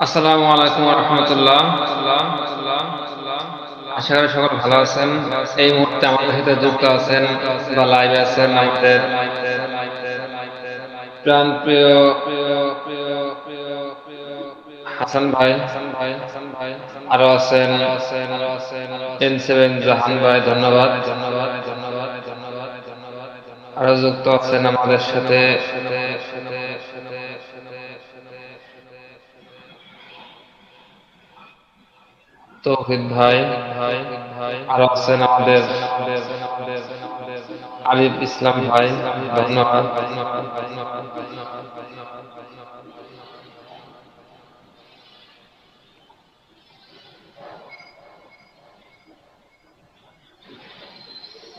আসসালামু আলাইকুম ওয়া রাহমাতুল্লাহ। আশা করি সকল ভালো আছেন। এই মুহূর্তে আমাদের সাথে যুক্ত আছেন বা লাইভে আছেন আমাদের প্রাণপ্রিয় হাসান ভাই, আরো আছেন N7 জাহান ভাই, ধন্যবাদ। আরো যুক্ত আছেন আমাদের সাথে তৌহিদ ভাই, আরো আছেন আমাদের আরিফ ইসলাম ভাই, ধন্যবাদ।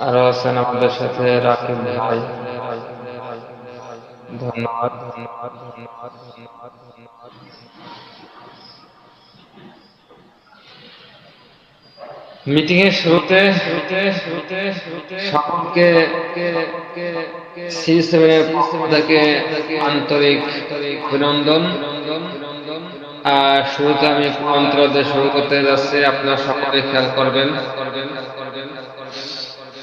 আরো আছেন আমাদের সাথে রাকিব ভাই, ধন্যবাদ। মিটিং এর শুরুতে সকলকে C7 এর পক্ষ থেকে আন্তরিক অভিনন্দন। শুরুতে আমি মন্ত্র দিয়ে শুরু করতে যাচ্ছি, আপনারা সকলে খেয়াল করবেন।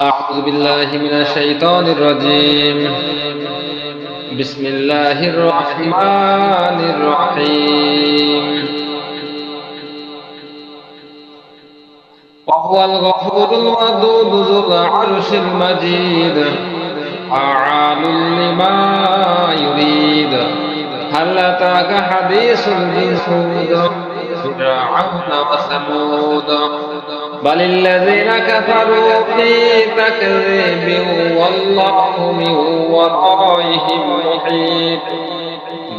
আউযু বিল্লাহি মিনাশ শাইতানির রাজীম। বিসমিল্লাহির রহমানির রহিম। وهو الغفور الودود ذو العرش المجيد فعال لما يريد هل أتاك حديث الجنود فرعون وثمود بل الذين كفروا في تكذيب والله من ورائهم محيط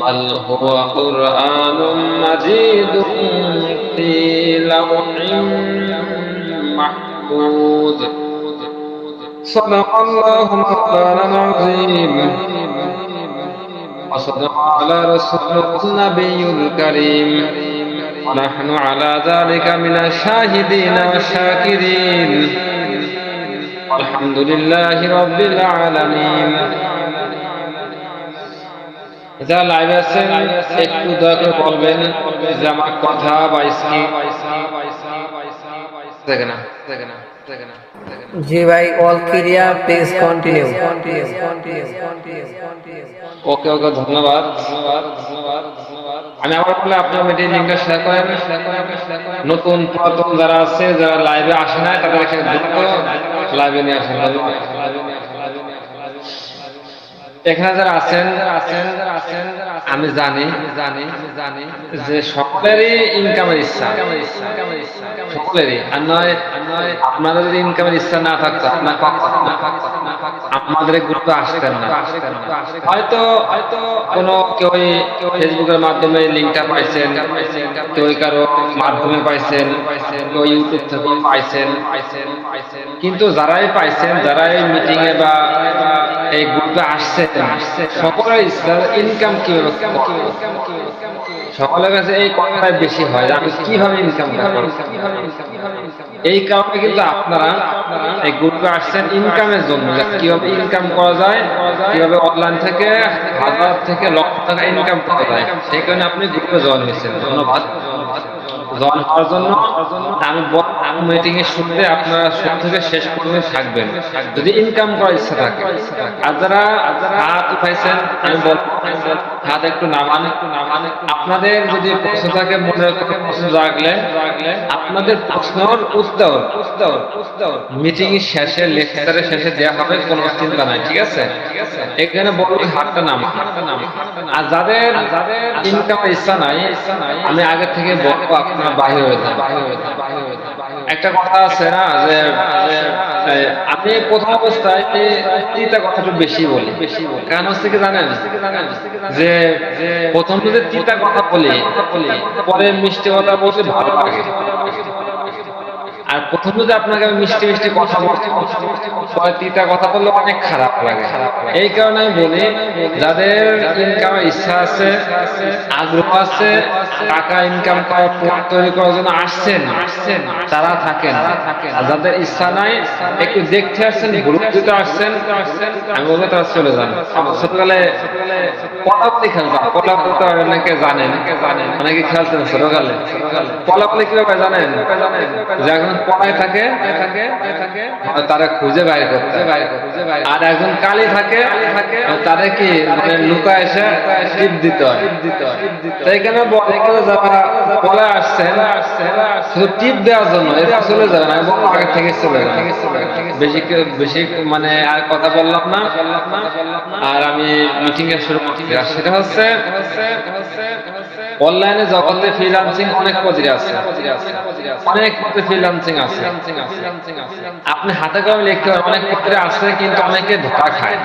بل هو قرآن مجيد في لوح محفوظ صدق الله مولانا العظيم وصدق على رسوله النبي الكريم ونحن على ذلك من الشاهدين والشاكرين والحمد لله رب العالمين। যারা লাইভে আছেন একটু দয়া করে বলবেন যে আমার কথা বা স্ক্রিন দেখে না। জি ভাই, অল ক্লিয়ার, প্লিজ কন্টিনিউ। ওকে, ধন্যবাদ। আমি আবার বলে আপনার মিটিং লিংকটা শেয়ার করেন। নতুন পুরাতন যারা আছে, যারা লাইভে আসে না, তাদেরকে দ্রুত লাইভে নিয়ে আসেন। এখানে যারা আছেন আমি জানি যে সকলেরই ইনকামের ইচ্ছা, সকলেরই। আর নয় আপনাদের যদি ইনকামের ইচ্ছা না থাকতো আমাদের গ্রুপে আসতেন না। হয়তো কোনো কেউ ফেসবুকের মাধ্যমে লিঙ্কটা পাইছেন, কেউ কারো মাধ্যমে পাইছেন, কেউ ইউটিউব থেকে পাইছেন। কিন্তু যারাই পাইছেন, যারাই মিটিং এ বা এই গ্রুপে আসছেন, সকলের ইচ্ছা ইনকাম কিভাবে, সকলের কাছে এই কথাটাই বেশি হয়, আমি কিভাবে ইনকামটা করব। এই কারণে কিন্তু আপনারা এই গ্রুপে আসছেন ইনকামের জন্য, কিভাবে ইনকাম করা যায়, কিভাবে অনলাইন থেকে 1000 থেকে লক্ষ টাকা ইনকাম করা যায়, সেই কারণে আপনি গ্রুপে জয়েন হয়েছেন। ধন্যবাদ জয়েন হওয়ার জন্য। আমি মিটিং এর শুরুতে আপনারা শুরু থেকে শেষ পর্যন্ত থাকবেন যদি ইনকাম করার ইচ্ছা থাকে। আর যারা হাত উঠাইছেন আমি বলবো হাত একটু নামান। আপনাদের যদি প্রশ্ন থাকে, মনে প্রশ্ন জাগলে আপনাদের প্রশ্নের উত্তর মিটিং এর শেষে, লেকচারের শেষে দেওয়া হবে, কোনো চিন্তা নাই, ঠিক আছে? এখানে বলবো হাতটা নামান। আর যাদের ইনকামের ইচ্ছা নাই আমি আগে থেকে বলবো আপনারা বাহির হয়ে যান। একটা কথা আছে না যে আমি প্রথম অবস্থায় তিতা কথাটা বেশি বলি, কারণ হচ্ছে কি জানেন, যে প্রথম যদি তিতা কথা বলি পরে মিষ্টি কথা বলতে ভালো লাগে। আর আর প্রথমে যে আপনাকে আমি মিষ্টি মিষ্টি কথা বলছি, পরে তিতা কথা বললে অনেক খারাপ লাগে। এই কারণে আমি বলি, যাদের ইনকামের ইচ্ছা আছে, আগ্রহ আছে, টাকা ইনকাম করার প্ল্যান তৈরি করার জন্য আসছেন, তারা থাকেন। আর যাদের ইচ্ছা নাই, একটু দেখতে আসছেন, গ্রুপ দিতে আসছেন, আমি বলবো তারা চলে যান। ছোটকালে পলাপলি খেলতাম, পলাপলি তো অনেকে জানেন, অনেকে খেলতেন ছোটকালে। পলাপলি কিভাবে জানেন? যে একজন পড়ায় থাকে, তারা খুঁজে বাইর করতে, আর একজন কালি থাকে, তাদের কি মানে লুকায় এসে টিপ দিতে হয়। এইখানে বলে যারা পলায় আসছেন শুধু টিপ দেওয়ার জন্য, এরপর চলে যাবেন। আমি বলবো আগে থেকে চলে যাবেন। বেশি বেশি মানে আর কথা বললাম না, আর আমি মিটিং এর শুরু করছি। আর সেটা হচ্ছে অনলাইনে জগতে ফ্রিল্যান্সিং অনেক পদ্ধতি আছে, অনেক পদ্ধতি ফ্রিল্যান্সিং আছে। আপনি হাতে কলমে লিখতে পারেন, অনেক পদ্ধতি আছে, কিন্তু অনেকে ধোঁকা খায়।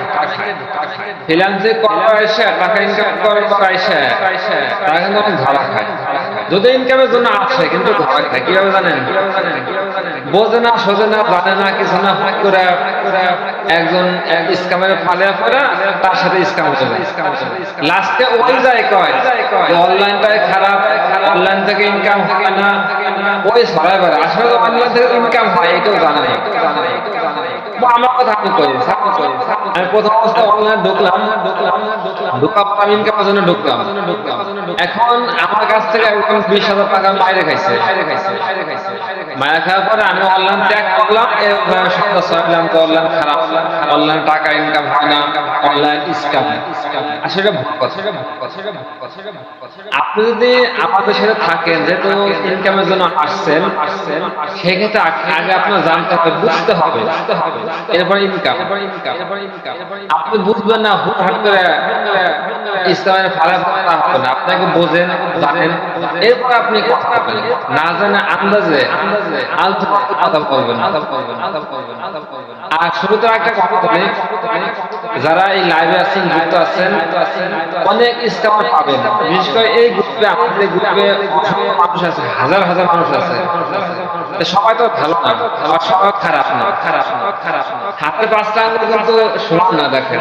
ফ্রিল্যান্সিং করার এসে টাকা ইনকাম করার এসে তারা কিন্তু অনেক ধরা খায়। যদি ইনকামের জন্য আসে, কিন্তু ধরা খায়। কিভাবে জানেন? বোঝে না, সোজে না, জানে না, কিছু না, হুট করে একজন স্ক্যামের ফালে পড়ে তার সাথে স্ক্যাম হয়ে যায়। লাস্টে ওই যায় কয় অনলাইনটাই খারাপ, অনলাইন থেকে ইনকাম হয় না, ওই সরাই বেড়ে। আসলে অনলাইন থেকে ইনকাম হয় এটাও জানে না। আমার কথা আপনি কই, আমি প্রথম অবস্থায় অনলাইন ঢুকলাম, ঢোকার পর আমি ইনকামের জন্য ঢুকলাম। এখন আমার কাছ থেকে একদম 20,000 টাকা মাইরে খাইছে। মায়ের খাওয়ার পরে আমি অনলাইন ত্যাগ করলাম, সন্ধ্যা ছয়লাম তো অনলাইন খারাপ, অনলাইন টাকা ইনকাম হয় না, অনলাইন স্ক্যাম। আসলে ভুল কথা। আপনি যদি আমাদের সাথে থাকেন, যেহেতু ইনকামের জন্য আসছেন, সেক্ষেত্রে আগে আপনার জানতে হবে, বুঝতে হবে, এরপর ইনকাম। আপনি বুঝবেন না, হুটহাট করে ইসলামের ফালা হবে না। আপনাকে বোঝেন, জানেন, এরপর আপনি কথা বলবেন। না জানে আন্দাজে আলতু ফালতু কথা বলবেন। আর শুরুতে একটা কথা বলি, যারা এই লাইভে আছেন, যুক্ত আছেন, অনেক স্ক্যামার পাবেন। বিশেষ করে এই গ্রুপে, আমাদের গ্রুপে অসংখ্য মানুষ আছে, হাজার হাজার মানুষ আছে। সবাই তো ভালো না, আবার সবাই খারাপ না। হাতে 5টা আঙ্গুল কিন্তু সমান না, দেখেন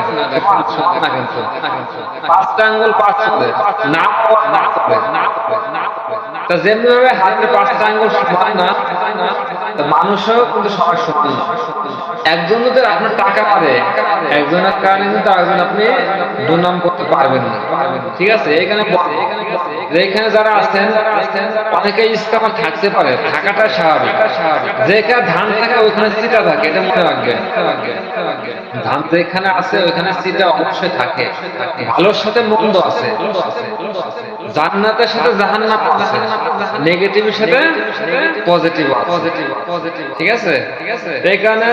সমান না, কিন্তু 5টা আঙ্গুল 5 চলে না, তা যেমনি ভাবে হাতের 5টা আঙ্গুল সমান না, মানুষও কিন্তু সবার সমান না। একজন যদি আপনার টাকা পারে, একজনের কারণে কিন্তু একজন আপনি দুর্নাম করতে পারবেন না। ঠিক আছে? এখানে যেখানে যারা আছেন, অনেকে স্ক্যামার থাকতে পারে, থাকাটা স্বাভাবিক। যেখানে ধান থাকে ওইখানে চিটা থাকে, এটা মনে রাখবেন। ধান যেখানে আছে ওইখানে চিটা অবশ্যই থাকে। ভালোর সাথে মন্দ আছে, জান্নাতের সাথে জাহান্নাম আছে, নেগেটিভের সাথে পজিটিভ আছে। ঠিক আছে? এখানে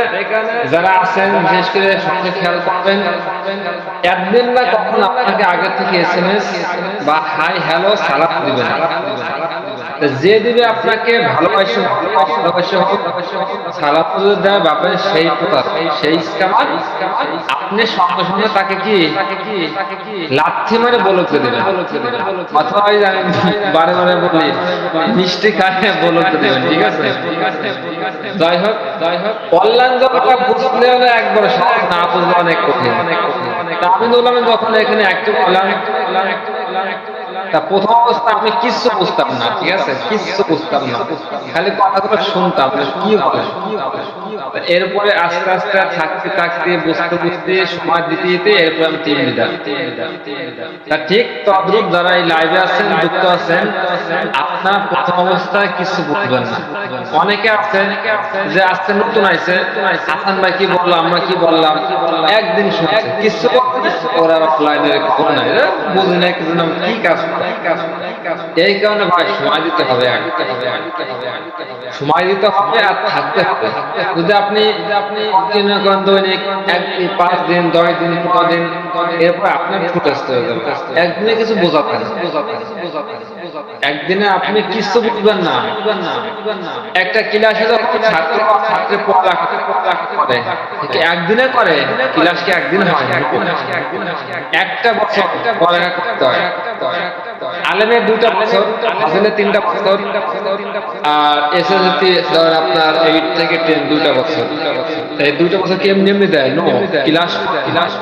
যারা আছেন, বিশেষ করে সঙ্গে খেয়াল করবেন, একদিন না কখন আপনাকে আগে থেকে SMS বা হাই হ্যালো সালাম দিবেন। যে দিবে আপনাকে ভালোবাসে সালাম দেওয়ার ব্যাপারে সেই প্রকার, সেই স্ক্যামার, আপনি সঙ্গে সঙ্গে তাকে কি লাথি মারে বলতে দেবেন, অথবা বারে বারে বলি মিষ্টি খায় বলতে দেবেন। ঠিক আছে? যাই হোক, অনলাইন জগৎটা বুঝতে হলে একবারে সহজ, না বুঝলে অনেক কঠিন। আমি বললাম যখন এখানে অ্যাক্টিভ হলাম, তা প্রথম অবস্থা আপনি কিচ্ছু বুঝতাম না। ঠিক আছে? কিচ্ছু বুঝতাম না, খালি কথাগুলো শুনতাম কি বলে। এরপরে আস্তে আস্তে থাকতে থাকতে বুঝতে বুঝতে সময় দিতে দিতে এরপরে আমি টিম লিডার। তা ঠিক তদ্রুপ যারা এই লাইভে আছেন, যুক্ত আছেন, আপনার প্রথম অবস্থায় কিছু বুঝবেন না। অনেকে আছে যে আজকে নতুন আইছে, হাসান ভাই কি বললো, আমরা কি বললাম, একদিন শুনছে, কিছু ওরা লাইনের খবর নাই, বুঝি না কিছু নাম কি কাজ। এই কারণে ভাই সময় দিতে হবে, সময় দিতে হবে আর থাকতে হবে। যদি আপনি দৈনিক 5 দিন 10 দিন 15 দিন, এরপর আপনার ফুটেজ হয়ে যাবে। একদিনে কিছু বোঝাতে না, একদিনে আপনি কিছু বুঝবেন না। একটা ক্লাসে যখন ছাত্র পড়ালেখা করে, একদিনে করে ক্লাস কি একদিন হয়? একটা বছর পড়ালেখা করতে হয়। আলেমের 2টা বছর, হাসিনের 3টা বছর, আর এসএস ইউনিভার্সিটি ধরেন আপনার 8 থেকে 10 দুইটা বছর, এই দুইটা বছর কি এমনি এমনি দেয়? নো, ক্লাস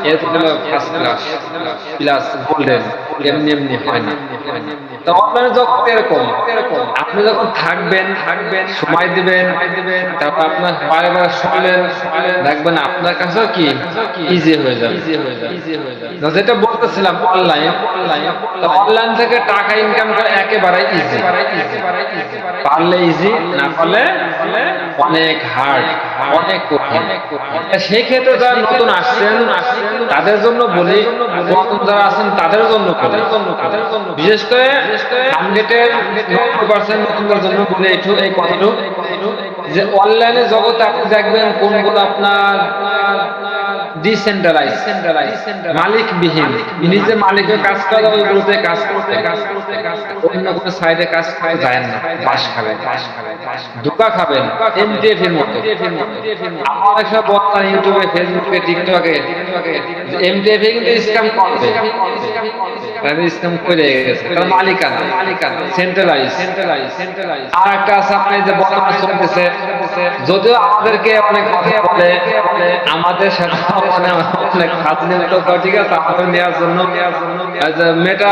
এর হলো ফার্স্ট ক্লাস ক্লাস গোল্ডেন, এমনি এমনি হয় না। তো অনলাইনে যখন এরকম আপনি যখন থাকবেন সময় দিবেন, তারপর আপনার বারে শুনলেন, দেখবেন আপনার কাছেও কি ইজি হয়ে যাবে। যেটা বলতেছিলাম অনলাইন থেকে টাকা ইনকাম করা একেবারে ইজি, পারলে ইজি, না পারলে অনেক হার্ড, অনেক কঠিন। সেই ক্ষেত্রে যারা নতুন আসছেন তাদের জন্য বলি, নতুন যারা আছেন তাদের জন্য বলি, বিশেষ করে 100% নতুনদের জন্য বলে এই কথাটুকু যে অনলাইনে জগতে আপনি দেখবেন কোনগুলো আপনার ডিসেন্ট্রালাইজ, মালিকবিহীন, নিজে মালিকের কাজ করা, ওইগুলোতে কাজ করতে অন্য কোনো সাইডে কাজ করে যায় না, বাস খাবেন, ধোঁকা খাবেন এমটিএফ এর মতো। আমার একটা বক্তা ইউটিউবে, ফেসবুকে, টিকটকে এমটিএফ এ কিন্তু স্ক্যাম করবে, স্ক্যাম করে গেছে, তার মালিকানা সেন্ট্রালাইজ। আর একটা আছে আপনার যে বর্তমানে চলতেছে, যদিও আমাদেরকে অনেক কথা বলে, আমাদের সাথে মানে অনেক হাত নিয়মিত, ঠিক আছে, আমাদের নেওয়ার জন্য মেটা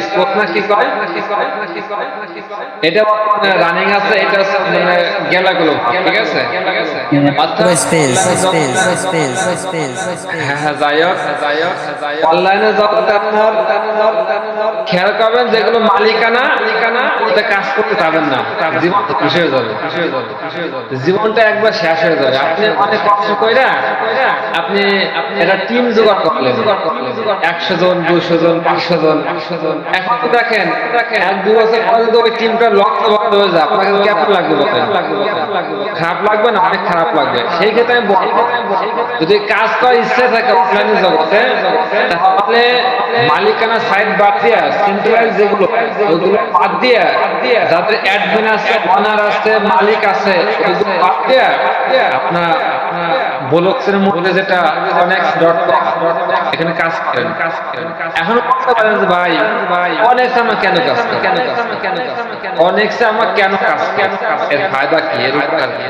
স্পোর্ট না কি কয়, এটা বর্তমানে রানিং আছে। এটা হচ্ছে গেলাগুলো, ঠিক আছে, যাই হোক অনলাইনে জগতে আপনার খেয়াল করবেন যেগুলো মালিকানা ওতে কাজ করতে পারবেন না, জীবন শেষ হয়ে যাবে, জীবনটা একবার শেষ হয়ে যাবে। আপনি অনেক কষ্ট করে আপনি একটা টিম জোগাড় করলেন, 100 জন, 200 জন, 500 জন। এখন তো দেখেন 1-2 বছর পরে যদি ওই টিমটা লক্ষ্যবদ্ধ হয়ে যায়, আপনাকে কেমন লাগবে বলেন? খারাপ লাগবে না? অনেক খারাপ লাগবে। সেই ক্ষেত্রে আমি বলবো, যদি কাজ করার ইচ্ছে থাকে অফলাইন জগতে, তাহলে মালিকানা সাইট বাদ দিয়ে, সেন্ট্রালাইজ যেগুলো ওইগুলো বাদ দিয়ে, যাদের অ্যাডমিন আছে, অনার আছে, মালিক আছে, ওইগুলো বাদ দিয়ে আপনার ব্লকসের মধ্যে যেটা onex.com, এখানে কাজ করেন। এখন বলতে পারেন যে ভাই onex আমার কেন কাজ, onex আমার কেন কাজ, এর ফায়দা কি, এর উপকার কি?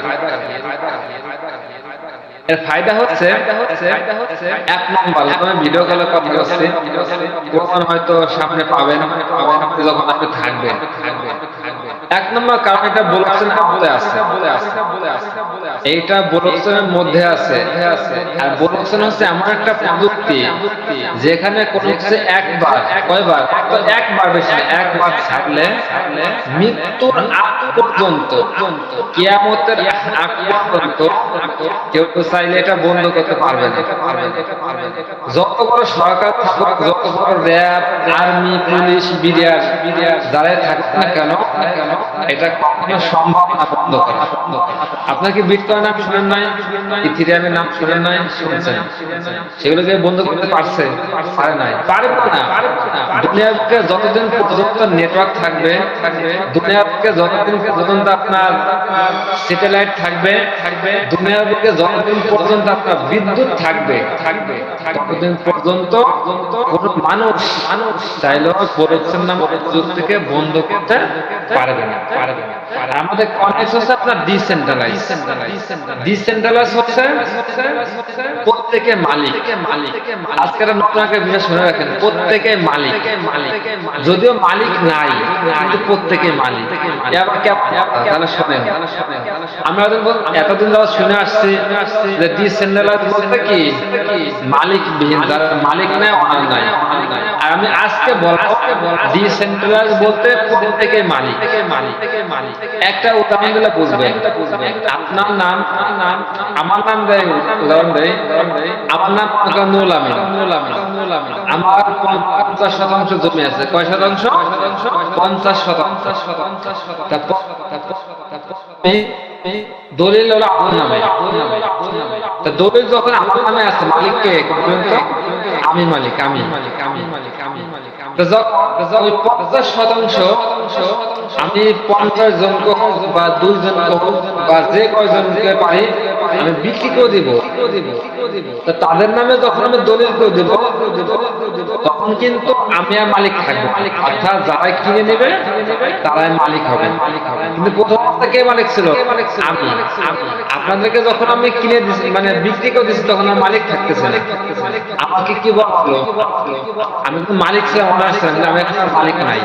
এর ফায়দা হচ্ছে 1 নম্বর, আমি ভিডিও কলে কথা বলছি, কখন হয়তো সামনে পাবেন যখন আপনি থাকবেন। 1 নম্বর কারণ এটা ব্লকচেন মধ্যে আছে, এইটা ব্লকচেনের মধ্যে আছে। আর ব্লকচেন হচ্ছে এমন একটা প্রযুক্তি যেখানে কোনো কিছু একবার, কয়বার, একবার বেশি, একবার ছাড়লে মৃত্যুর আগ পর্যন্ত, কিয়ামতের আগ পর্যন্ত কেউ চাইলে এটা বন্ধ করতে পারবে না। যত বড় সরকার থাকুক, যত বড় র্যাব, আর্মি, পুলিশ, বিডিআর যারাই থাকুক না কেন, এটা কখনো সম্ভব না বন্ধ করা। আপনার কি বিটকয়েন নাম শুনেন নাই, ইথেরিয়ামের নাম শুনেন নাই? শুনছেন। সেগুলোকে বন্ধ করতে পারছে? পারে নাই, পারবে না। দুনিয়াকে যতদিন পর্যন্ত নেটওয়ার্ক থাকবে, দুনিয়ার বুকে যতদিন পর্যন্ত আপনার স্যাটেলাইট থাকবে, দুনিয়ার বুকে যতদিন পর্যন্ত আপনার বিদ্যুৎ থাকবে, ততদিন পর্যন্ত কোন মানুষ চাইলেও প্রোডাকশন নামক প্রযুক্তিকে বন্ধ করতে পারবে না। আমাদের কনেক্ট হচ্ছে আপনার ডিসেন্ট্রালাইজ। ডিসেন্ট্রালাইজ হচ্ছে প্রত্যেকে মালিক। আজকের নতুন একটা বিষয় শুনে রাখেন, প্রত্যেকে মালিক। যদিও মালিক নাই, কিন্তু প্রত্যেকে মালিক। এবার তাহলে শোনেন, আমরা এতদিন যারা শুনে আসছি যে ডিসেন্ট্রালাইজ বলতে কি, মালিক বিহীন, যারা মালিক নাই, অনার নাই। আর আমি আজকে বলবো ডিসেন্ট্রালাইজ বলতে প্রত্যেকে মালিক। একটা উদাহরণ দিলে বুঝবেন। আপনার নাম, আমার নাম দেয়, উদাহরণ দেয়, আমার নাম নুরুল আমিন। আমার 50% জমি আছে। কয় শতাংশ? 50%। দলিল হলো আপনার নামে। দলিল যখন আমার নামে আছে, মালিককে আমি মালিক, আমি 50% আমি 50 জনকে হোক বা 2 জনকে হোক বা যে কয়জনকে পারি আমি বিক্রি করে দিব। তাদের নামে যখন আমি দলিল করে দিব, তখন কিন্তু আমি আর মালিক থাকবো, অর্থাৎ যারা কিনে নেবে তারাই মালিক হবে। কিন্তু প্রথম অবস্থায় কে মালিক ছিল? আমি। আপনাদেরকে যখন আমি কিনে দিছি, মানে বিক্রি করে দিচ্ছি, তখন আর মালিক থাকতেছে না। আমাকে কি বলা হলো? আমি তো মালিক ছিলাম, ওনার ছিলাম, কিন্তু আমি এখন আর মালিক নাই।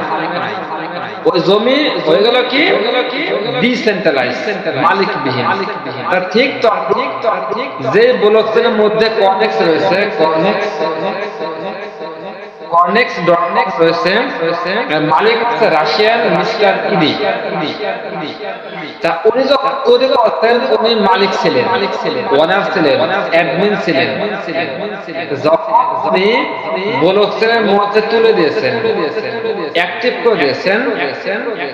ওই জমি হয়ে গেল কি ডিসেন্ট্রালাইজ, মালিকবিহীন। তা ঠিক তো যে ব্লকচেনের মধ্যে কর্নেক্স রয়েছে, কর্নেক্স ডটনেক্স রয়েছে, মালিক হচ্ছে রাশিয়ান মিস্টার ইডি। তা উনি যখন তৈরি করতেন, উনি মালিক ছিলেন, ওনার ছিলেন, অ্যাডমিন ছিলেন। যখন উনি ব্লকচেনের মধ্যে তুলে দিয়েছেন, অ্যাক্টিভ করে দিয়েছেন,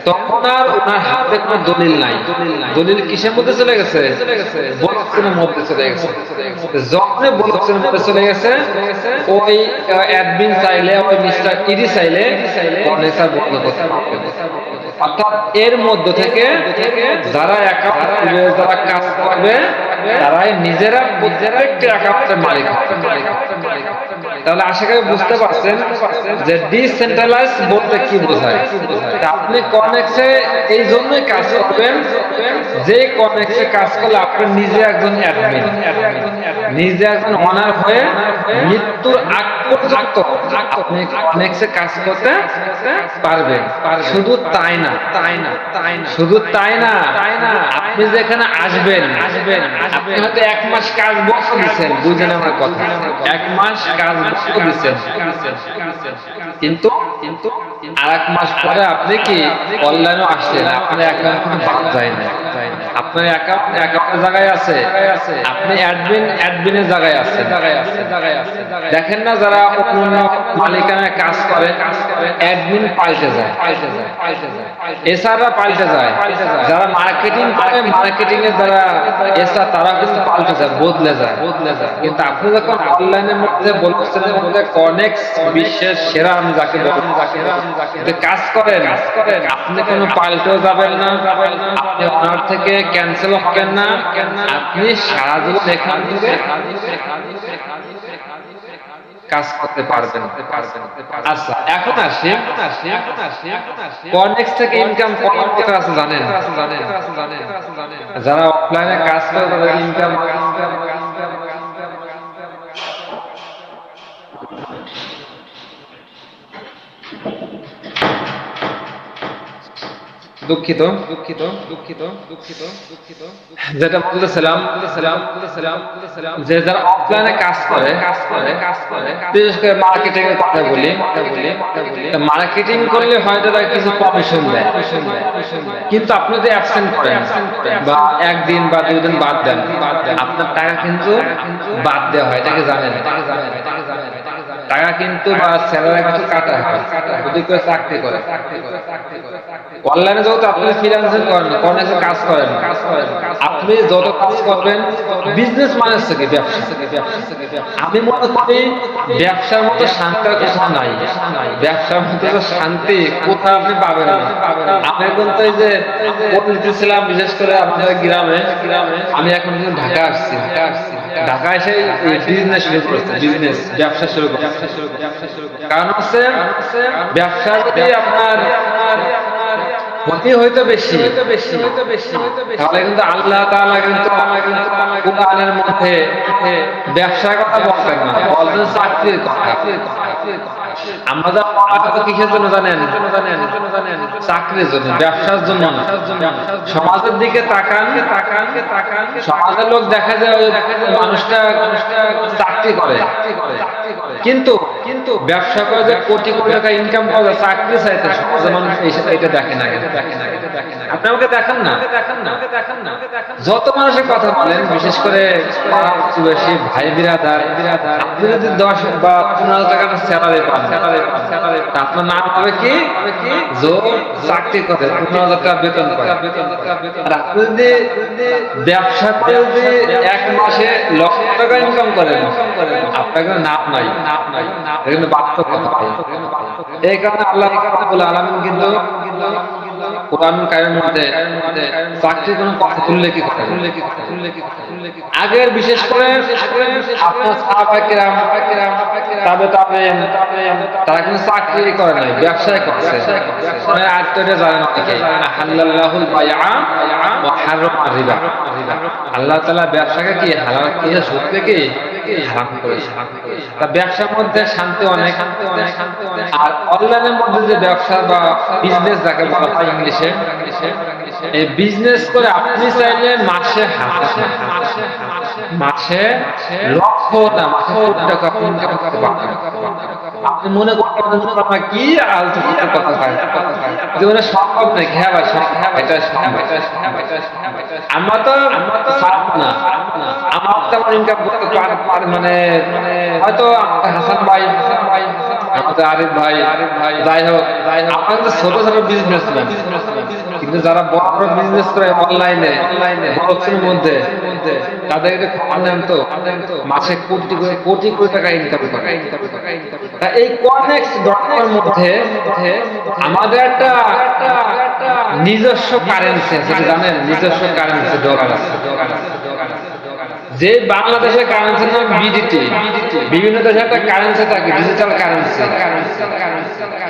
তখন আর ওনার হাতে কোনো দলিল নাই। দলিল কিসের মধ্যে চলে গেছে? ব্লকচেনের মধ্যে চলে গেছে। যখন ব্লকচেনের মধ্যে চলে গেছে, ওই অ্যাডমিন চাইলে, ওই মিস্টার ইডি চাইলে কর্নেক্সার বন্ধ করতে পারবে। অর্থাৎ এর মধ্য থেকে যারা যারা কাজ করবে, তারাই নিজেরা প্রত্যেকটা অ্যাকাউন্টের মালিক হবে। তাহলে আশা করি বুঝতে পারছেন যে ডিসেন্ট্রালাইজ বলতে কি বোঝায়। আপনি কর্নেক্সে এই জন্যই কাজ করবেন, যে কর্নেক্সে কাজ করলে আপনি নিজে একজন অ্যাডমিন, নিজে একজন অনার হয়ে মৃত্যুর আগ পর্যন্ত আপনি কর্নেক্সে কাজ করতে পারবেন। শুধু তাই না, শুধু তাই না, আপনি যেখানে আসবেন, আপনি হয়তো 1 মাস কাজ বন্ধ দিচ্ছেন, বুঝেন আমার কথা, 1 মাস কাজ বন্ধ দিচ্ছেন, কিন্তু আর 1 মাস পরে আপনি কি অনলাইনে আসলেন, আপনার অ্যাকাউন্ট কিন্তু বাদ যায় না, আপনার অ্যাকাউন্টের জায়গায় আছে, আপনি অ্যাডমিনের জায়গায় আছে। দেখেন না, যারা অন্য মালিকানায় কাজ করে, অ্যাডমিন পাল্টে যায়, এসআররা পাল্টে যায়, যারা মার্কেটিং করে, মার্কেটিং এর যারা এসআর, তারা কিন্তু পাল্টে যায়, বদলে যায়। কিন্তু আপনি যখন অনলাইনের মধ্যে ব্লকচেনের মধ্যে কর্নেক্স বিশ্বের সেরা, আমি যাকে বলবো, কাজ করেন, আপনি কোনো পাল্টেও যাবেন না, আপনি অনার থেকে ক্যান্সেল হবেন না, আপনি সারা জীবন এখান থেকে কাজ করতে পারবেন। আচ্ছা, এখন আসি কর্নেক্স থেকে ইনকাম করার কথা আছে জানেন? যারা অফলাইনে কাজ করে তাদের ইনকাম দুঃখিত, যেটা বলতেছিলাম, যে যারা অফলাইনে কাজ করে, বিশেষ করে মার্কেটিং এর কথা বলি, মার্কেটিং করলে হয়তো তারা কিছু কমিশন দেয়, কিন্তু আপনি যদি অ্যাবসেন্ট করেন বা 1 দিন বা 2 দিন বাদ দেন, আপনার টাকা কিন্তু বাদ দেওয়া হয়, এটাকে জানেন? টাকা কিন্তু বা স্যালারি কিছু কাটা হয় যদি কেউ চাকরি করে। অনলাইনে যত আপনি ফ্রিল্যান্সিং করেন, কর্নেক্সে কাজ করেন, আপনি যত কাজ করবেন, বিজনেস মানে হচ্ছে কি ব্যবসা। আমি মনে করি ব্যবসার মতো শান্তি আর কোথাও নাই, ব্যবসার মতো শান্তি কোথাও আপনি পাবেন না। আমি কিন্তু এই যে ছিলাম, বিশেষ করে আমাদের গ্রামে, আমি এখন কিন্তু ঢাকা আসছি, ঢাকা এসে বিজনেস শুরু করেছে, ব্যবসা শুরু করেছে। কারণ হচ্ছে ব্যবসা যদি আপনার ক্ষতি হয়তো বেশি, তাহলে কিন্তু আল্লাহ তাআলা কিন্তু কোরআনের মধ্যে ব্যবসার কথা বলতেন না, বলতেন চাকরির কথা। আমরা যা পড়াশোনা কিসের জন্য জানেন? চাকরির জন্য, ব্যবসার জন্য না। সমাজের দিকে তাকান, সমাজের লোক দেখা যায় ওই মানুষটা চাকরি করে, কিন্তু ব্যবসা করে যে কোটি কোটি টাকা ইনকাম করা যায়, চাকরি চাইতে সমাজের মানুষ এটা দেখে না। আপনি আমাকে দেখান না, যত মানুষের কথা বলেন, বিশেষ করে প্রতিবেশী ভাই বিরাদার, আপনি যদি 10 বা 15 টাকার স্যালারি পান, আপনার নাম হবে কি? চাকরি করে 15,000 টাকা বেতন পায়। আর আপনি যদি ব্যবসা করে যদি 1 মাসে লক্ষ টাকা ইনকাম করেন, আপনার কিন্তু নাম নাই, কিন্তু বাস্তব কথা। এই কারণে আল্লাহ রাব্বুল আলামিন কিন্তু কোরআন কায়েমের মধ্যে চাকরির কোনো কথা উল্লেখ করে। আগের বিশেষ করে আপনার সাহাবায়ে কেরাম তারা কিন্তু চাকরি করে নাই, ব্যবসায় করছে। মানে আয়াতটা জানেন অনেকে, আহাল্লাল্লাহুল বাইআ ওয়া হারামা রিবা। আল্লাহ তাআলা ব্যবসাকে কি হালাল করেছে, সুদকে কি হারাম করেছে। তা ব্যবসার মধ্যে শান্তি অনেক, আর অনলাইনের মধ্যে যে ব্যবসা বা বিজনেস যাকে বলা হয় ইংলিশে, এই বিজনেস করে আপনি চাইলে মাসে লক্ষ না মাসে কোটি টাকা আপনি ইনকাম করতে পারবেন। আপনি মনে করতে পারেন কি আলতু কথা হয়, জীবনে সম্ভব নেই। হ্যাঁ ভাই, এটা আমরা তো পারবো না। আমার তেমন ইনকাম করতে পারে মানে হয়তো হাসান ভাই, আমাদের আরিফ ভাই, যাই হোক, আপনার তো ছোট ছোট বিজনেসম্যান, কিন্তু যারা বড় বড় বিজনেস করে অনলাইনে বড়দের মধ্যে, তাদের খবর নেন তো মাসে কোটি কোটি টাকা ইনকাম করে। তা এই কনেক্স.com মধ্যে আমাদের একটা নিজস্ব কারেন্সি আছে, জানেন? নিজস্ব কারেন্সি ডলার আছে। যে বাংলাদেশের কারেন্সির নাম বিডিটি, বিভিন্ন দেশে একটা কারেন্সি থাকে, ডিজিটাল কারেন্সি।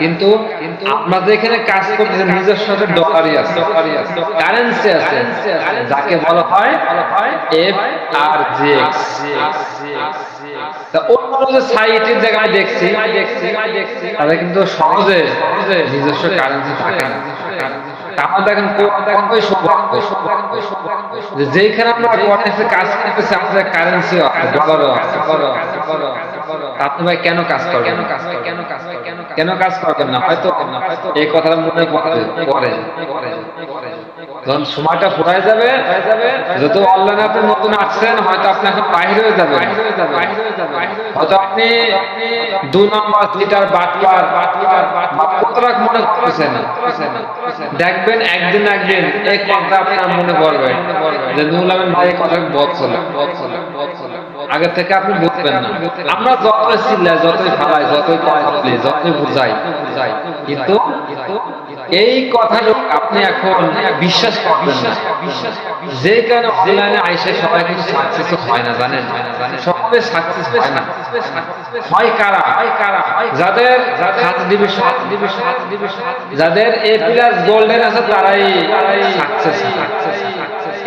কিন্তু আপনাদের এখানে কাজ করতে নিজস্ব ডলারই আছে, কারেন্সি আছে, যাকে বলা হয় FRGX। তা অন্য যে সাইটের জায়গায় দেখছি তাদের কিন্তু সহজে নিজস্ব কারেন্সি থাকে না। আমরা দেখেন যেখানে আমরা কাজ করতেছি আমাদের কারেন্সি ডলারও আছে। আপনি ভাই কেন কাজ করবেন? কেন কাজ করবেন না? হয়তো এই কথাটা মনে পড়ে যখন সময়টা ফুরাই যাবে, যত অনলাইনে আপনি নতুন আসছেন, হয়তো আপনি এখন বাইরে হয়ে যাবেন, হয়তো আপনি 2 নম্বর লিটার বাটপার কতটা মনে করতেছেন। দেখবেন একদিন এই কথা আপনার মনে পড়বে যে নুরুল আমিন ভাই কথা বলছিল। আগে থেকে আপনি বুঝবেন না। আমরা যতই চিল্লাই, যতই ফালাই, যতই কথা বলি, যতই বুঝাই, কিন্তু এই কথাটা আপনি এখন বিশ্বাস করবেন না। যে কারণে অনলাইনে আইসে সবাই কিন্তু সাকসেস হয় না, জানেন? সকলে সাকসেস হয় না। হয় কারা? যাদের যাদের A+ গোল্ডেন আছে তারাই সাকসেস।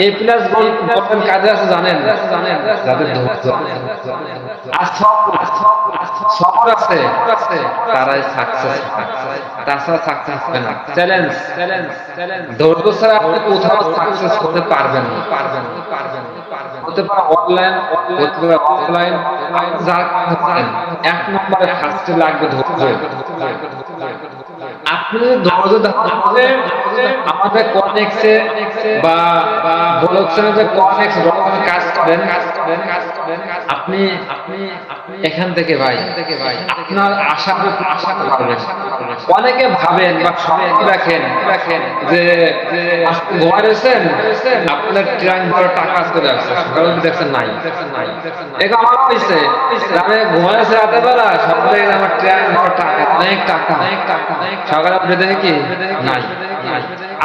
A+ গোল্ডেন কাজে আছে জানেন? যাদের ধৈর্য আর সবর আছে তারাই সাকসেস। তাছাড়া সাকসেস হবে না। চ্যালেঞ্জ, ধৈর্য ছাড়া আপনি কোথাও সাকসেস হতে পারবেন না। হতে পারে অনলাইন, হতে পারে অফলাইন, যার এক নম্বরে ফার্স্টে লাগবে ধৈর্য। আপনি ধৈর্য ধরতে আমাদের কনেক্সে বা ব্লকচেনে যে কনেক্স.com কাজ করেন, আপনি এখান থেকে ভাই আপনার আশা করবেন। অনেকে ভাবেন বা স্বপ্ন রাখেন যে ঘরে রয়েছেন, আপনার ট্রাঙ্ক বড় টাকা চলে আসছে, সকালে দেখছেন নাই। এটা আমার হয়েছে, আমি ঘুমাইছে রাতে বেলা, সকালে আমার ট্রাঙ্ক বড় টাকা, অনেক টাকা, সকালে উঠে দেখে কি নাই।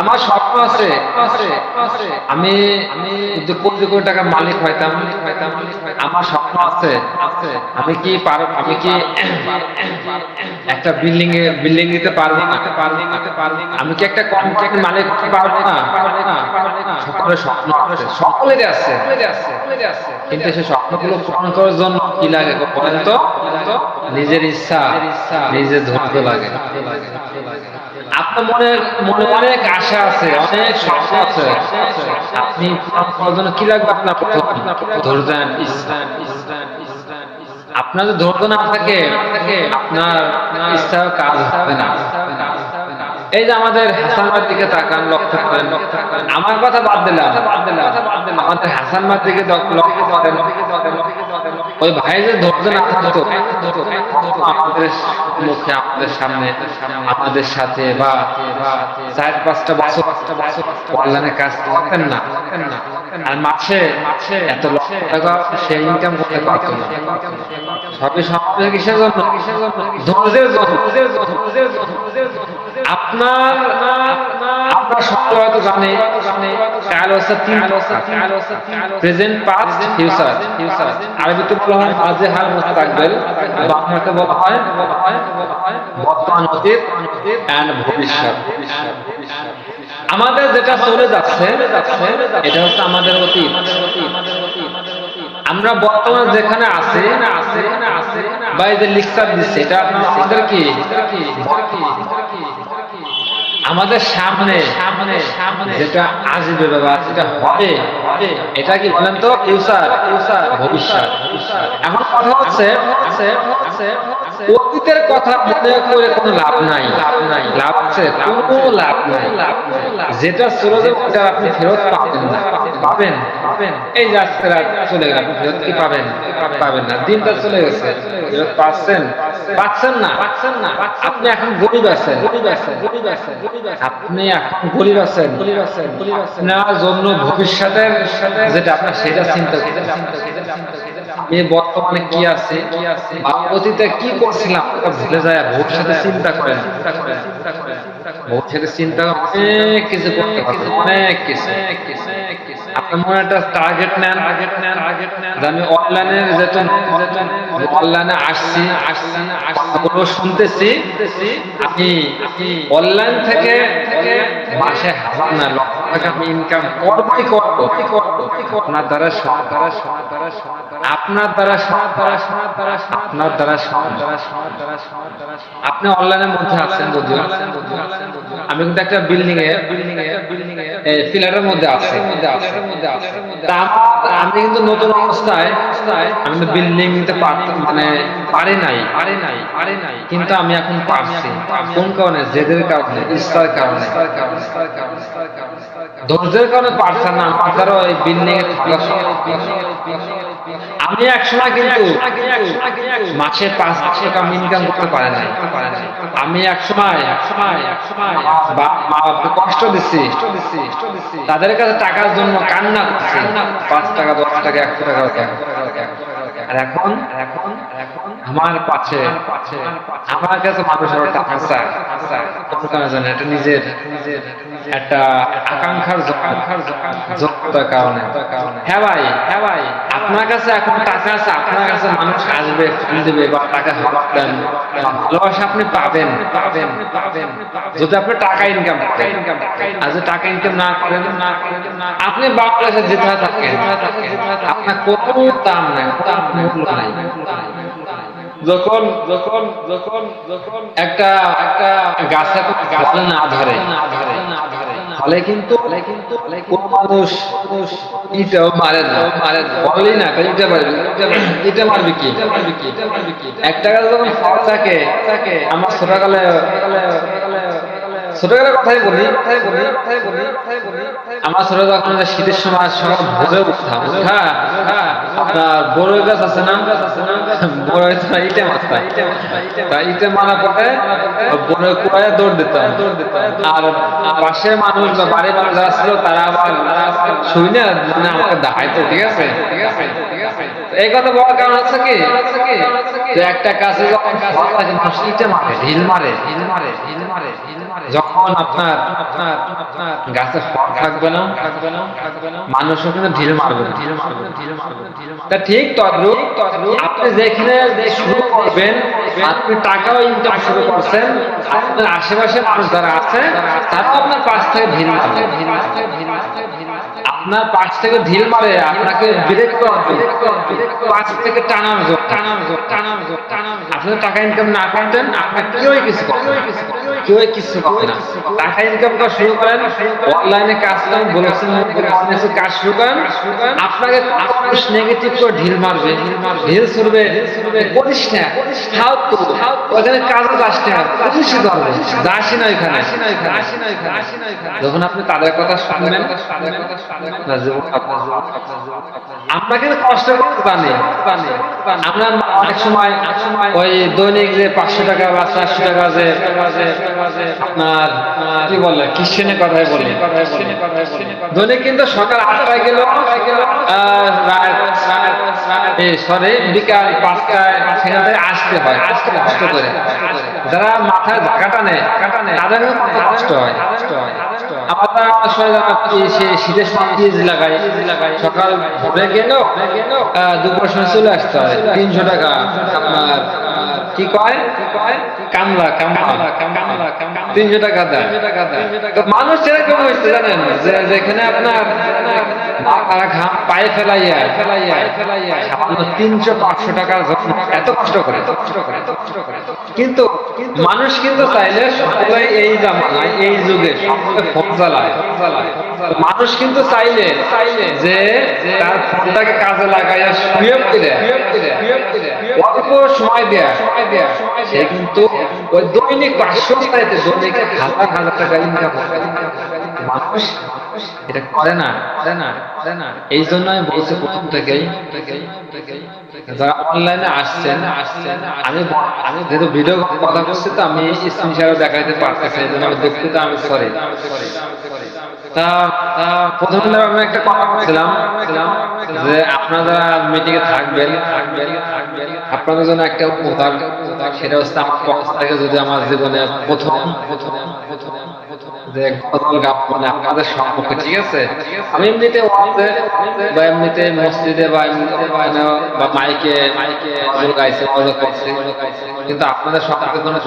আমার স্বপ্ন আছে আমি কোটি কোটি টাকা মালিক হইতাম। আমার স্বপ্ন আছে আমি কি একটা বিল্ডিং দিতে পারবো না, আমি কি একটা কোম্পানির মালিক হতে পারবো না। সকলের স্বপ্ন আছে, সকলেরই আছে, কিন্তু সেই স্বপ্নগুলো পূরণ করার জন্য কি লাগে বলেন তো? নিজের ইচ্ছা, নিজের ধৈর্য লাগে। আপনার মনে অনেক আশা আছে, অনেক স্বপ্ন আছে, আপনি পূরণ করার জন্য কি লাগবে? আপনার ধৈর্য। আপনার যদি ধৈর্য না থাকে আপনার ইচ্ছা কাজ হবে না। এই যে আমাদের হাসান ভাইয়ের দিকে তাকান, লক্ষ্য করেন, আমার কথা বাদ দিলাম, আমাদের হাসান ভাইয়ের দিকে লক্ষ্য করেন। ওই ভাই যে ধৈর্য না থাকতো আমাদের মুখে, আমাদের সামনে, আমাদের সাথে বা 4-5টা বছর অনলাইনে কাজ করতেন না। আর মাসে এত লক্ষ টাকা সে ইনকাম করতে পারতো না। সবই সম্ভব কিসের জন্য? ধৈর্যের জন্য। আপনার আপনার সঙ্গে হয়তো জানে কাল হচ্ছে তিন প্রেজেন্ট, পাস্ট, ফিউচার। আরবিতে বলা হয় মাঝে হাল মুস্তাকবিল, বাংলাতে বলা হয় বর্তমান, অতীত এন্ড ভবিষ্যৎ। আমাদের যেটা চলে যাচ্ছে এটা হচ্ছে আমাদের অতীত। আমরা বর্তমানে যেখানে আছি বা এই যে লিখচার দিচ্ছে এটা আমাদের কি আমাদের সামনে যেটা আসবে বাবা, যেটা হবে, এটা কি বলেন তো? ফিউচার, ভবিষ্যৎ। এখন কথা হচ্ছে অতীতের কথা মনে করে কোনো লাভ নাই। লাভ আছে? কোনো লাভ নাই। যেটা চলে যাবে ওটা আপনি ফেরত পাবেন না। পাবেন? এই যে আজকে রাত চলে গেল, আপনি ফেরত কি পাবেন? পাবেন না। দিনটা চলে গেছে, ফেরত পাচ্ছেন না। আপনি এখন গরিব আছেন, আপনি এখন গরিব আছেন। আপনার জন্য ভবিষ্যতের যেটা আপনার সেটা চিন্তা করতে, আমি বর্তমানে কি আছে বা অতীতে কি করছিলাম ওটা ভুলে যায়, ভবিষ্যতে চিন্তা করেন। ভবিষ্যতে চিন্তা অনেক কিছু করতে পারবেন, অনেক কিছু। আপনার মনে একটা টার্গেট নেন, আমি অনলাইনের অনলাইনে আসছি, কথাগুলো শুনতেছি, আমি অনলাইন থেকে মাসে হাজার না লক্ষ টাকা আমি ইনকাম করবই করবো। আপনার দ্বারা আপনি অনলাইনের মধ্যে আছেন যদিও, আমি কিন্তু একটা বিল্ডিং এ ফ্ল্যাটের মধ্যে আছি। আমি কিন্তু নতুন অবস্থায় আমি কিন্তু বিল্ডিং নিতে পারি নাই, কিন্তু আমি এখন পারছি। কোন কারণে? জেদের কারণে, ইচ্ছার কারণে, ধৈর্যের কারণে পারছে না। আমার দ্বারা ওই বিল্ডিং এ থাকা আমি একসময় কিন্তু মাসে 5 টাকা ইনকাম করতে পারে নাই। আমি একসময় কষ্ট দিচ্ছি, তাদের কাছে টাকার জন্য কান্না করছি, 5 টাকা, 10 টাকা, 100 টাকা। আর এখন আমার পাশে আমার কাছে মানুষের টাকা চায়, এটা নিজের একটা আকাঙ্ক্ষার যোগ্যতার কারণে। হ্যাঁ ভাই, আপনার কাছে এখন টাকা আছে, আপনার কাছে মানুষ আসবে, ফোন দিবে বা টাকা দেন, ভালোবাসা আপনি পাবেন যদি আপনি টাকা ইনকাম করেন। আর যদি টাকা ইনকাম না করেন, আপনি বাংলাদেশে যেতে থাকেন, আপনার কোনো দাম নাই, মূল্য নাই। যখন একটা গাছে ফল না ধরে, ফলে কিন্তু কোন মানুষ ইটাও মারে না, বলেই না ইটা মারবে কি? একটা গাছে যখন ফল থাকে, আমার ছোটকালের কথাই বলি, আমার ছোট যখন শীতের সময় সকাল ভোরে উঠতাম, আপনার বড়ই গাছ আছে না, বড়ই ইটে মারতাম, ইটে মারা পরে বড়ই কুড়ায় দৌড় দিতাম। আর পাশে মানুষ বা বাড়ির মানুষ যারা ছিল তারা আবার শুই না, মানে আমাকে দাঁড়াইতো। ঠিক আছে, এই কথা বলার কারণ হচ্ছে কি, একটা কাছে যখন ইটে মারে, ঢিল মারে, যখন আপনার গাছে ফল থাকবে না, মানুষও কিন্তু ঢিল মারবে না। তা ঠিক তদ্রূপ আপনি যেখানে শুরু করবেন, আপনি টাকাও ইনকাম শুরু করছেন, আপনার আশেপাশে মানুষ যারা আছে তারাও আপনার পাশ থেকে ঢিল মারবে। আপনার পাশ থেকে ঢিল মারে, আপনাকে ব্রেক করবে, পাশ থেকে টানার জোর। আপনি টাকা ইনকাম না করতেন, আপনার কেউই কিছু করবে না। টাকা ইনকাম করা শুরু করেন, অনলাইনে কাজ করেন, বলেছেন কাজ শুরু করেন, আপনাকে মানুষ নেগেটিভ করে ঢিল মারবে, ঢিল ছুড়বে, করিস না, ওখানে কাজে যাস না, পুলিশে ধরবে, যাসি না ওইখানে। যখন আপনি তাদের কথা শুনবেন, আমরা কিন্তু কষ্ট করতে জানি। আমরা অনেক সময় ওই দৈনিক যে 500 টাকা বা 400 টাকা যে আপনার কি বলে কিচেনের কথাই বলি, দৈনিক কিন্তু সকাল 8টায় গেল, সরি বিকাল 5টায় সেখান থেকে আসতে হয়, কষ্ট করে। যারা মাথায় ধাক্কাটা নেয় তাদের কত কষ্ট হয়। আমরা আসলে শীতের সময় ফ্রিজ লাগাই, সকাল ভোরে গেল দুপুরের সময় চলে আসতে হয়, 300 টাকা আপনার কি কয় কামলা 300 টাকা দেয়। তো মানুষ এরকম হয়েছে জানেন, যে যেখানে আপনার ঘাম পায়ে ফেলাইয়া 300-500 টাকার জন্য এত কষ্ট করে। কিন্তু মানুষ কিন্তু চাইলে সকলে এই জামানায় এই যুগে সকলে ফোন চালায়। মানুষ কিন্তু চাইলে যে তার ফোনটাকে কাজে লাগাইয়া শুয়ে পড়ে অল্প সময় দেয়া সে কিন্তু ওই দৈনিক 500 চাইতে দৈনিক 1000 টাকা ইনকাম করে। মানুষ এটা করে না। এই জন্য আমি বলছি প্রথম থেকেই যারা অনলাইনে আসছেন, আমি যেহেতু ভিডিও কথা বলছি তো আমি স্ক্রিন শেয়ারও দেখাইতে পারতেছি, এই জন্য আমি দুঃখিত, আমি সরি। তা প্রথমে আমি একটা কথা বলছিলাম যে আপনারা মিটিং এ থাকবেন, আপনাদের জন্য একটা উপহার, সেটা হচ্ছে আমার পক্ষ থেকে যদি আমার জীবনে প্রথম যে গজল গাব মানে আপনাদের সম্মুখে, ঠিক আছে? আমি এমনিতে ওয়াজে বা এমনিতে মসজিদে বা মাইকে গজল গাইছে, গজল করছে, কিন্তু আপনাদের সম্মুখে কোনো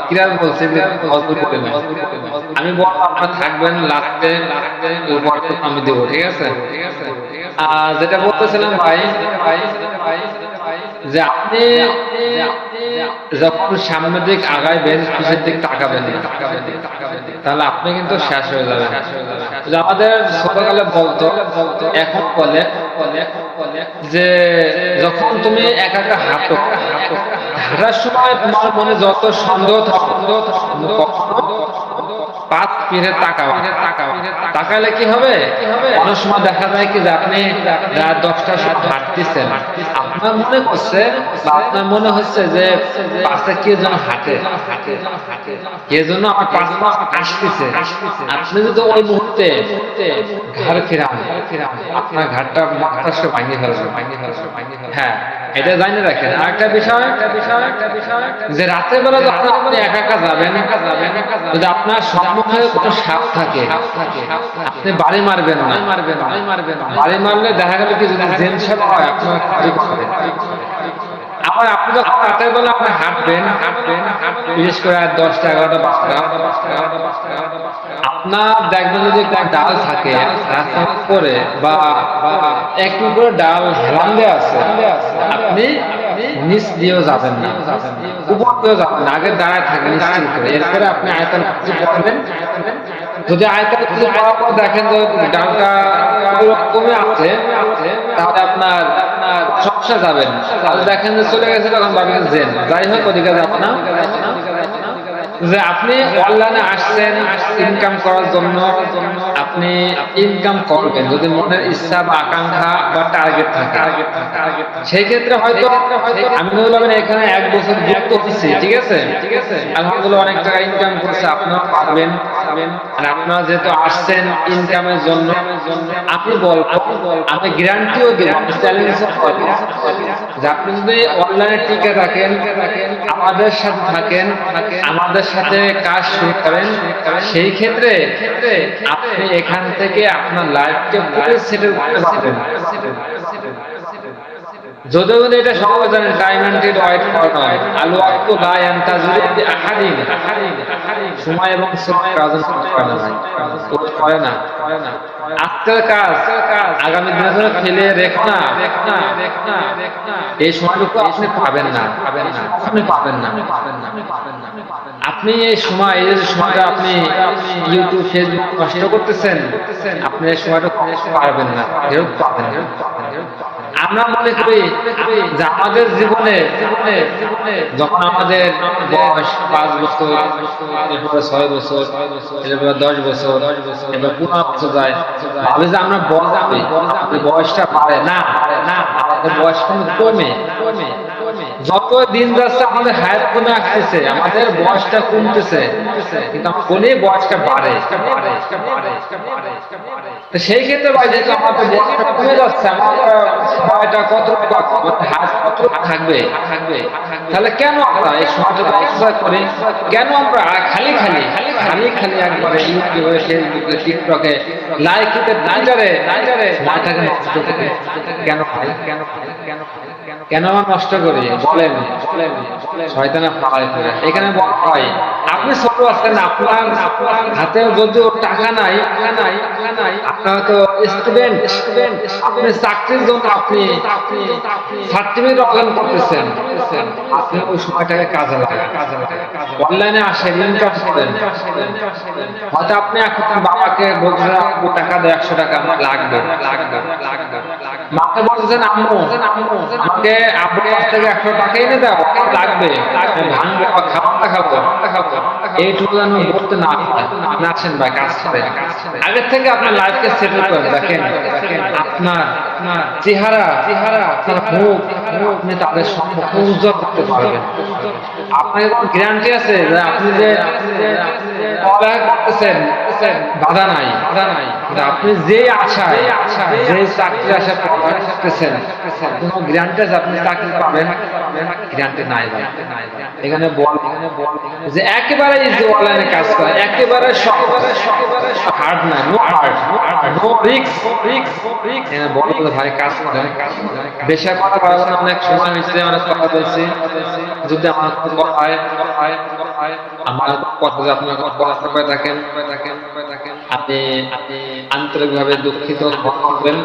কিরাম বলছে গজল করে না। আমি বলবো আপনারা থাকবেন, লাস্টে আমি দেবো, ঠিক আছে? যেটা বলতেছিলাম ভাই, যে আপনি যখন সামনের দিক আগাইবেন পিছের দিক তাকাবেন না, তাহলে আপনি কিন্তু শেষ হয়ে যাবেন। আমাদের ছোটকালে বলতো, এখন বলে যে যখন তুমি একা একা হাঁটার সময় তোমার মনে যত সন্দেহ কখনো পাঁচ ফিরে তাকালে কি হবে? অনেক সময় দেখা যায় কি যে আপনি রাত 10টার সময় হাঁটতেছেন, আপনার মনে করছে বা আপনার মনে হচ্ছে যে পাশে কে যেন হাঁটে, কে যেন আমার পাশ আসতেছে। আপনি যদি ওই মুহূর্তে ঘাড় ফিরান, আপনার ঘাটটা মস্তিষ্ক ভাঙিয়ে ফেলবে। হ্যাঁ, এটা জানিয়ে রাখেন। আর একটা বিষয় যে রাতের বেলা যখন আপনি একা একা যাবেন, যদি আপনার সম্মুখে কোনো সাপ থাকে, আপনি বাড়ি মারবেন না। বাড়ি মারলে দেখা গেল কি যদি জেন সাপ হয় আপনার ক্ষতি করবে। আবার আপনি যখন রাতের বেলা আপনি হাঁটবেন, বিশেষ করে 10টা 11টা 12টা, আপনার দেখবেন যদি একটা ডাল থাকে রাস্তার উপরে বা একটু করে ডাল হেলান দেওয়া আছে, আপনি নিচ দিয়েও যাবেন না, উপর দিয়েও যাবেন না, আগে দাঁড়ায় থাকবেন নিশ্চিত করে। এরপরে আপনি আয়তন পড়বেন। যদি আয়তন পড়ার পর দেখেন যে ডালটা কমে আছে, তাহলে আপনার সমস্যা যাবেন। তাহলে দেখেন যে চলে গেছে, তখন ভাবেন জেন, যাই হোক ওদিকে যাবো না। যে আপনি অনলাইনে আসছেন ইনকাম করার জন্য, আপনি ইনকাম করবেন যদি মনের ইচ্ছা বা আকাঙ্ক্ষা বা টার্গেট থাকে। সেই ক্ষেত্রে হয়তো আমি বললাম এখানে 1 বছর যুক্ত হচ্ছি, ঠিক আছে, আলহামদুলিল্লাহ অনেক টাকা ইনকাম করছে, আপনারা পারবেন। আর আপনারা যেহেতু আসছেন ইনকামের জন্য, আপনি বলবো, আমি গ্যারান্টিও দেব, আমি চ্যালেঞ্জও করব যে আপনি যদি অনলাইনে টিকে থাকেন, আমাদের সাথে থাকেন, আমাদের সাথে কাজ শুরু করেন, সেই ক্ষেত্রে আপনি এখান থেকে আপনার লাইফকে পুরো সেটেল করতে পারবেন। যদিও এটা সবাই জানেন, টাইম এন্ড ওয়াইট ফর নয়, আলু আক্তু লা ইয়ান্তাজিরু বিআহাদিন, সময় এবং সময় কাজ করে না। আজকের কাজ আগামী দিনের জন্য ফেলে রেখো না, এই সময়টুকু আপনি পাবেন না। আপনি এই সময়, এই যে সময়টা আপনি ইউটিউব ফেসবুক নষ্ট করতেছেন, আপনি এই সময়টা পারবেন না, ফেরত পাবেন না। আমরা মনে করি যে আমাদের জীবনে যখন আমাদের বয়স 5 বছর, এরপরে 6 বছর, এরপরে 10 বছর, এবার 15 বছর যায়, ভাবে যে আমরা বয়সটা বাড়ে না, আমাদের বয়স কিন্তু কমে। যত দিন যাচ্ছে আমাদের হায়াত কমে আসতেছে, আমাদের বয়সটা কমতেছে, কিন্তু আমরা বলি বয়সটা বাড়ে। তো সেই ক্ষেত্রে ভাই যেহেতু আমাদের বয়সটা কমে যাচ্ছে, আমাদের সময়টা কত হায়াত কত থাকবে, তাহলে কেন আমরা এই সময়টা অপচয় করি? কেন আমরা খালি খালি একবারে ইউটিউবে, ফেসবুকে, টিকটকে, লাইকে, টুইটারে সময়টাকে নষ্ট করি? কেন ভাই? কেন আমরা নষ্ট করি বলেন? শয়তানে ফালাই করে। এখানে বলা হয় আপনি ছোট আছেন, আপনার হাতে যদিও টাকা নাই, আপনার তো স্টুডেন্ট, আপনি চাকরির জন্য আপনি সার্টিফিকেট অর্জন করতেছেন, আপনি ওই সময়টাকে কাজে লাগান, অনলাইনে আসেন, ইনকাম করেন। হয়তো আপনি এখন বাবাকে বলছেন টাকা দেয়, 100 টাকা আমার লাগবে, মাকে বলছেন আম্মু আমাকে আব্বুর কাছ থেকে 100 টাকা এনে দাও, লাগবে, ভাঙবে, খাবারটা খাবো, এইটুকু যেন বলতে না হয়। আপনি আছেন ভাই, কাজ করেন, আগের থেকে আপনার লাইফকে সেটেল করেন। দেখেন আপনার চেহারা, আপনার মুখ, আপনি তাদের সম্পর্কে উজ্জ্বল করতে পারবেন। আপনার কোনো গ্যারান্টি আছে যে আপনি যে পড়ালেখা করতেছেন বাধা নাই, কিন্তু আপনি যে আশায়, যে চাকরি আশায় পড়ালেখা করতেছেন, কোনো গ্যারান্টি আছে আপনি চাকরি পাবেন? গ্যারান্টি নাই ভাই। এখানে বল যে একেবারে ইজি অনলাইনে কাজ করা, একেবারে হার্ড না, নো হার্ড, নো রিস্ক। এখানে বল ভাই কাজ করেন, বেশি কথা বলবো না, অনেক সময় হয়েছে, অনেক কথা বলছি। যদি আমার কথা হয়, আমার কথা যে আপনার কথা পায় থাকেন, আপনি আন্তরিকভাবে দুঃখিত করবেন।